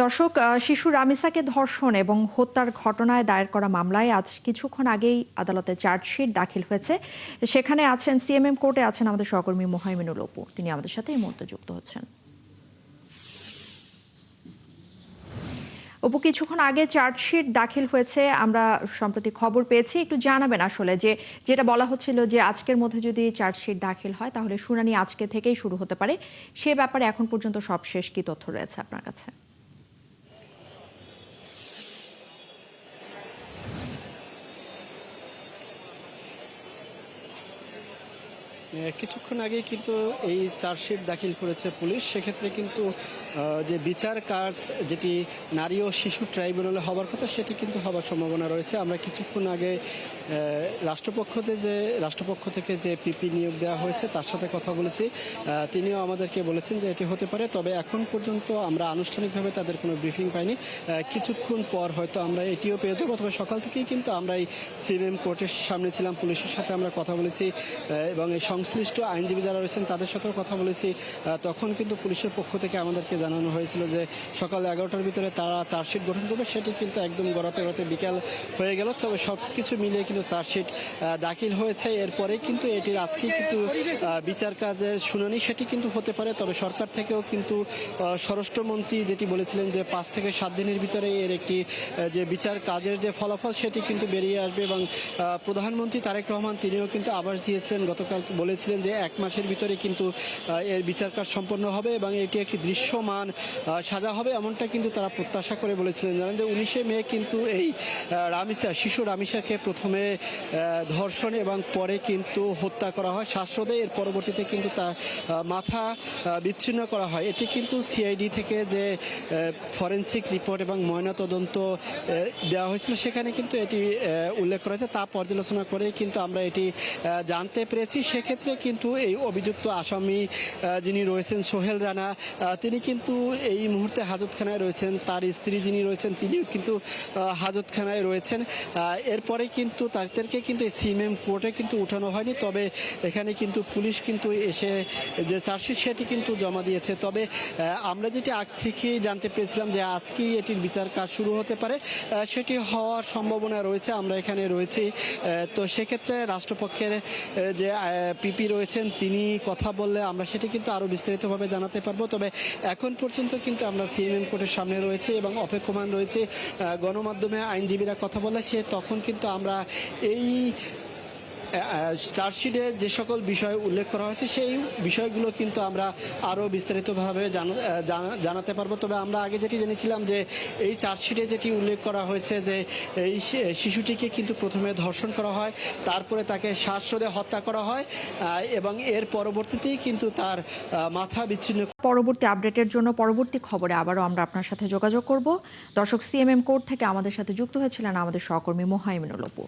দর্শক, শিশু রামিসাকে ধর্ষণ এবং হত্যার ঘটনায় দায়ের করা মামলায় আজ কিছুক্ষণ আগেই আদালতে চার্জশিট দাখিল হয়েছে। সেখানে আছেন সিএমএম কোর্টে আছেন আমাদের সহকর্মী মোহাইমিনুল অপু। তিনি আমাদের সাথে এই মুহূর্তে যুক্ত হচ্ছেন। অপু, কিছুক্ষণ আগে চার্জশিট দাখিল হয়েছে, আমরা সম্প্রতি খবর পেয়েছি। একটু জানাবেন আসলে যেটা বলা হচ্ছিল যে আজকের মধ্যে যদি চার্জশিট দাখিল হয় তাহলে শুনানি আজকে থেকেই শুরু হতে পারে। সে ব্যাপারে এখন পর্যন্ত সবশেষ কি তথ্য রয়েছে আপনার কাছে? কিছুক্ষণ আগেই কিন্তু এই চার্জশিট দাখিল করেছে পুলিশ। সেক্ষেত্রে কিন্তু যে বিচার কাজ যেটি নারী ও শিশু ট্রাইব্যুনালে হবার কথা সেটি কিন্তু হবার সম্ভাবনা রয়েছে। আমরা কিছুক্ষণ আগে রাষ্ট্রপক্ষ থেকে যে পিপি নিয়োগ দেওয়া হয়েছে তার সাথে কথা বলেছি। তিনিও আমাদেরকে বলেছেন যে এটি হতে পারে, তবে এখন পর্যন্ত আমরা আনুষ্ঠানিকভাবে তাদের কোনো ব্রিফিং পাইনি। কিছুক্ষণ পর হয়তো আমরা এটিও পেয়ে যাবো। তবে সকাল থেকেই কিন্তু আমরা এই সিএমএম কোর্টের সামনে ছিলাম, পুলিশের সাথে আমরা কথা বলেছি এবং এই সংশ্লিষ্ট আইনজীবী যারা রয়েছেন তাদের সাথেও কথা বলেছি। তখন কিন্তু পুলিশের পক্ষ থেকে আমাদেরকে জানানো হয়েছিল যে সকাল 11টার ভিতরে তারা চার্জশিট গঠন করবে। সেটি কিন্তু একদম গড়াতে গড়াতে বিকাল হয়ে গেল। তবে সব কিছু মিলিয়ে কিন্তু চার্জশিট দাখিল হয়েছে। এরপরে কিন্তু এটির আজকেই কিন্তু বিচার কাজের শুনানি সেটি কিন্তু হতে পারে। তবে সরকার থেকেও কিন্তু স্বরাষ্ট্রমন্ত্রী যেটি বলেছিলেন যে 5 থেকে 7 দিনের ভিতরে এর একটি যে বিচার কাজের যে ফলাফল সেটি কিন্তু বেরিয়ে আসবে। এবং প্রধানমন্ত্রী তারেক রহমান তিনিও কিন্তু আভাস দিয়েছিলেন, গতকাল বলেছিলেন যে 1 মাসের ভিতরে কিন্তু এর বিচার কাজ সম্পন্ন হবে এবং এটি একটি দৃশ্যমান সাজা হবে, এমনটা কিন্তু তারা প্রত্যাশা করে বলেছিলেন। জানেন যে 19শে মে কিন্তু এই শিশু রামিসাকে প্রথমে ধর্ষণ এবং পরে কিন্তু হত্যা করা হয় শ্বাসরোধে। এর পরবর্তীতে কিন্তু তার মাথা বিচ্ছিন্ন করা হয়। এটি কিন্তু সিআইডি থেকে যে ফরেনসিক রিপোর্ট এবং ময়নাতদন্ত দেওয়া হয়েছিল সেখানে কিন্তু এটি উল্লেখ করা হয়েছে। তা পর্যালোচনা করে কিন্তু আমরা এটি জানতে পেরেছি। সেক্ষেত্রে কিন্তু এই অভিযুক্ত আসামি যিনি রয়েছেন সোহেল রানা, তিনি কিন্তু এই মুহূর্তে হাজতখানায় রয়েছেন। তার স্ত্রী যিনি রয়েছেন তিনিও কিন্তু হাজতখানায় রয়েছেন। এরপরে কিন্তু তাদেরকে কিন্তু এই সিএমএম কোর্টে কিন্তু উঠানো হয়নি। তবে এখানে কিন্তু পুলিশ কিন্তু এসে যে চার্জশিট সেটি কিন্তু জমা দিয়েছে। তবে আমরা যেটি আগ থেকেই জানতে পেরেছিলাম যে আজকেই এটির বিচার কাজ শুরু হতে পারে, সেটি হওয়ার সম্ভাবনা রয়েছে। আমরা এখানে রয়েছি। তো সেক্ষেত্রে রাষ্ট্রপক্ষের যে পিপি রয়েছেন তিনি কথা বললে আমরা সেটি কিন্তু আরও বিস্তারিতভাবে জানাতে পারবো। তবে এখন পর্যন্ত কিন্তু আমরা সিএমএম কোর্টের সামনে রয়েছে এবং অপেক্ষমান রয়েছে গণমাধ্যমে আইনজীবীরা কথা বলে তখন কিন্তু আমরা এই চার্জশিটে যে সকল বিষয় উল্লেখ করা হয়েছে সেই বিষয়গুলো কিন্তু আমরা আরও বিস্তারিতভাবে জানাতে পারবো। তবে আমরা আগে যেটি জেনেছিলাম যে এই চার্জশিটে যেটি উল্লেখ করা হয়েছে যে এই শিশুটিকে কিন্তু প্রথমে ধর্ষণ করা হয়, তারপরে তাকে শ্বাসরোধে হত্যা করা হয় এবং এর পরবর্তীতেই কিন্তু তার মাথা বিচ্ছিন্ন। পরবর্তী আপডেটের জন্য পরবর্তী খবরে আবারও আমরা আপনার সাথে যোগাযোগ করব। দর্শক, সিএমএম কোর্ট থেকে আমাদের সাথে যুক্ত হয়েছিলেন আমাদের সহকর্মী মোহাইমিনুল অপু।